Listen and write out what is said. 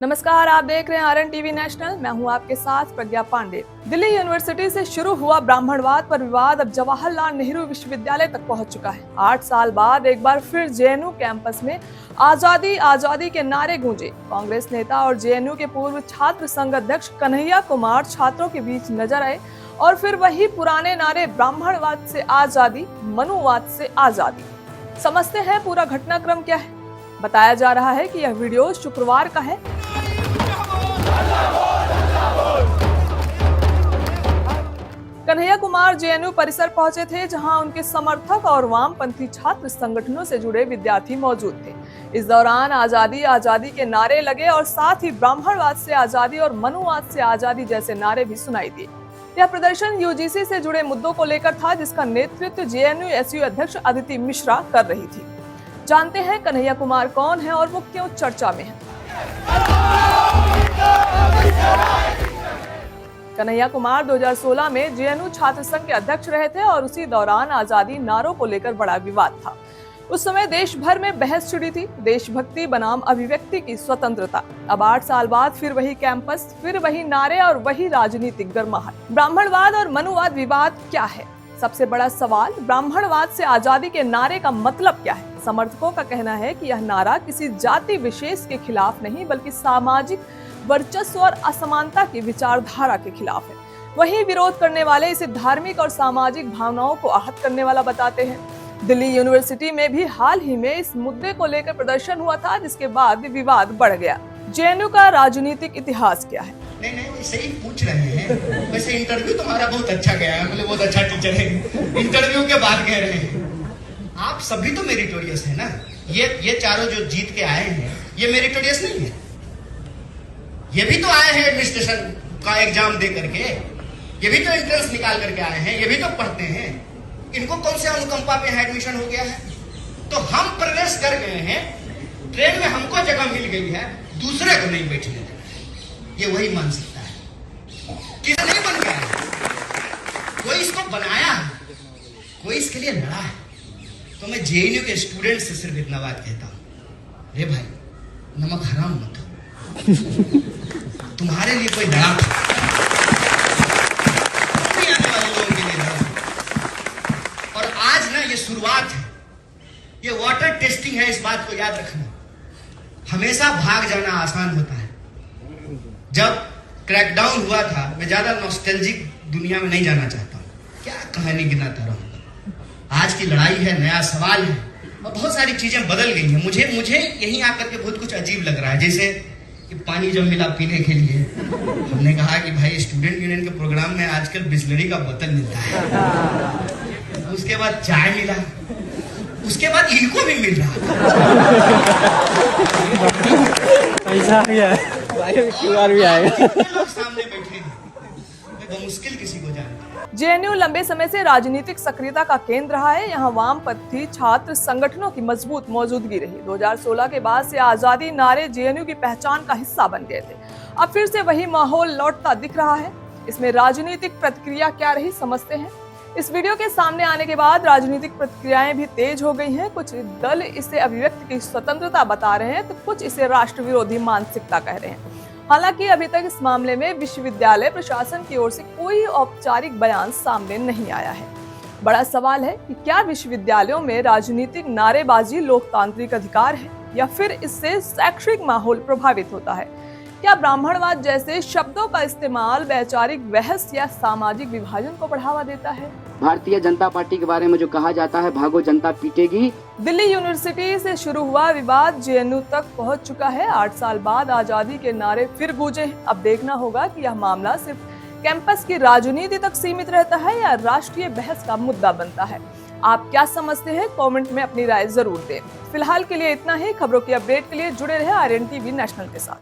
नमस्कार, आप देख रहे हैं आरएन टीवी नेशनल। मैं हूं आपके साथ प्रज्ञा पांडे। दिल्ली यूनिवर्सिटी से शुरू हुआ ब्राह्मणवाद पर विवाद अब जवाहरलाल नेहरू विश्वविद्यालय तक पहुंच चुका है। 8 साल बाद एक बार फिर जेएनयू कैंपस में आजादी आजादी के नारे गूंजे। कांग्रेस नेता और जेएनयू के पूर्व छात्र संघ अध्यक्ष कन्हैया कुमार छात्रों के बीच नजर आए और फिर वही पुराने नारे ब्राह्मणवाद से आजादी, मनुवाद से आजादी। समझते हैं पूरा घटनाक्रम क्या है। बताया जा रहा है कि यह वीडियो शुक्रवार का है। कन्हैया कुमार जेएनयू परिसर पहुंचे थे, जहां उनके समर्थक और वामपंथी छात्र संगठनों से जुड़े विद्यार्थी मौजूद थे। इस दौरान आजादी आजादी के नारे लगे और साथ ही ब्राह्मणवाद से आजादी और मनुवाद से आजादी जैसे नारे भी सुनाई दिए। यह प्रदर्शन यूजीसी से जुड़े मुद्दों को लेकर था, जिसका नेतृत्व जेएनयू एसयू अध्यक्ष अदिति मिश्रा कर रही थी। जानते हैं कन्हैया कुमार कौन है और वो क्यों चर्चा में है। कन्हैया कुमार 2016 में जेएनयू छात्र संघ के अध्यक्ष रहे थे और उसी दौरान आजादी नारों को लेकर बड़ा विवाद था। उस समय देश भर में बहस छिड़ी थी, देशभक्ति बनाम अभिव्यक्ति की स्वतंत्रता। अब 8 साल बाद फिर वही कैंपस, फिर वही नारे और वही राजनीतिक गर्माहट। ब्राह्मणवाद और मनुवाद विवाद क्या है? सबसे बड़ा सवाल, ब्राह्मणवाद से आजादी के नारे का मतलब क्या है? समर्थकों का कहना है कि यह नारा किसी जाति विशेष के खिलाफ नहीं, बल्कि सामाजिक वर्चस्व और असमानता की विचारधारा के खिलाफ है। वहीं विरोध करने वाले इसे धार्मिक और सामाजिक भावनाओं को आहत करने वाला बताते हैं। दिल्ली यूनिवर्सिटी में भी हाल ही में इस मुद्दे को लेकर प्रदर्शन हुआ था, जिसके बाद विवाद बढ़ गया। जेएनयू का राजनीतिक इतिहास क्या है? नहीं सही पूछ रहे हैं। वैसे इंटरव्यू तुम्हारा बहुत अच्छा गया है, मतलब बहुत अच्छा टीचर है। इंटरव्यू के बाद कह रहे हैं आप सभी तो मेरिटोरियस है ना। ये चारों जो जीत के आए हैं, ये मेरिटोरियस नहीं है। ये भी तो आए हैं एडमिनिस्ट्रेशन का एग्जाम दे करके, ये भी तो एंट्रेंस निकाल करके आए हैं, ये भी तो पढ़ते हैं। इनको कौन से अनुकंपा पे एडमिशन हो गया है? तो हम प्रवेश कर गए हैं, ट्रेन में हमको जगह मिल गई है, दूसरे को नहीं बैठने देना। ये वही मानसिकता है। किसी नहीं बन गया है, कोई इसको बनाया है, कोई इसके लिए लड़ा है। तो मैं जेएनयू के स्टूडेंट से सिर्फ इतना बात कहता हूं, रे भाई नमक हराम मत हो। तुम्हारे लिए कोई लड़ा था, आने वाले लोगों के लिए लड़ा। और आज ना ये शुरुआत है, ये वाटर टेस्टिंग है। इस बात को याद रखना। हमेशा भाग जाना आसान होता है। जब क्रैकडाउन हुआ था, मैं ज्यादा नॉस्टैल्जिक दुनिया में नहीं जाना चाहता हूं, क्या कहानी गिनाता रहूं। आज की लड़ाई है, नया सवाल है और बहुत सारी चीजें बदल गई हैं। मुझे यहीं आकर के बहुत कुछ अजीब लग रहा है। जैसे कि पानी जब मिला पीने के लिए, हमने कहा कि भाई स्टूडेंट यूनियन के प्रोग्राम में आजकल बिस्लरी का बोतल मिलता है। उसके बाद चाय मिला, उसके बाद इनको भी मिल रहा पैसा भी है, क्यूआर भी आएगा। लोग सामने बैठे हैं, मुश्किल किसी को जाने। जेएनयू लंबे समय से राजनीतिक सक्रियता का केंद्र रहा है। यहाँ वामपंथी छात्र संगठनों की मजबूत मौजूदगी रही। 2016 के बाद से आजादी नारे जेएनयू की पहचान का हिस्सा बन गए थे। अब फिर से वही माहौल लौटता दिख रहा है। इसमें राजनीतिक प्रतिक्रिया क्या रही, समझते हैं। इस वीडियो के सामने आने के बाद राजनीतिक प्रतिक्रियाएं भी तेज हो गई हैं। कुछ दल इसे अभिव्यक्ति की स्वतंत्रता बता रहे हैं, तो कुछ इसे राष्ट्र विरोधी मानसिकता कह रहे हैं। हालांकि अभी तक इस मामले में विश्वविद्यालय प्रशासन की ओर से कोई औपचारिक बयान सामने नहीं आया है। बड़ा सवाल है कि क्या विश्वविद्यालयों में राजनीतिक नारेबाजी लोकतांत्रिक अधिकार है या फिर इससे शैक्षिक माहौल प्रभावित होता है? क्या ब्राह्मणवाद जैसे शब्दों का इस्तेमाल वैचारिक बहस या सामाजिक विभाजन को बढ़ावा देता है? भारतीय जनता पार्टी के बारे में जो कहा जाता है, भागो जनता पीटेगी। दिल्ली यूनिवर्सिटी से शुरू हुआ विवाद जेएनयू तक पहुंच चुका है। 8 साल बाद आजादी के नारे फिर गूंजे। अब देखना होगा कि यह मामला सिर्फ कैंपस की राजनीति तक सीमित रहता है या राष्ट्रीय बहस का मुद्दा बनता है। आप क्या समझते हैं? कमेंट में अपनी राय जरूर दें। फिलहाल के लिए इतना ही। खबरों की अपडेट के लिए जुड़े रहे आरएन टीवी नेशनल के साथ।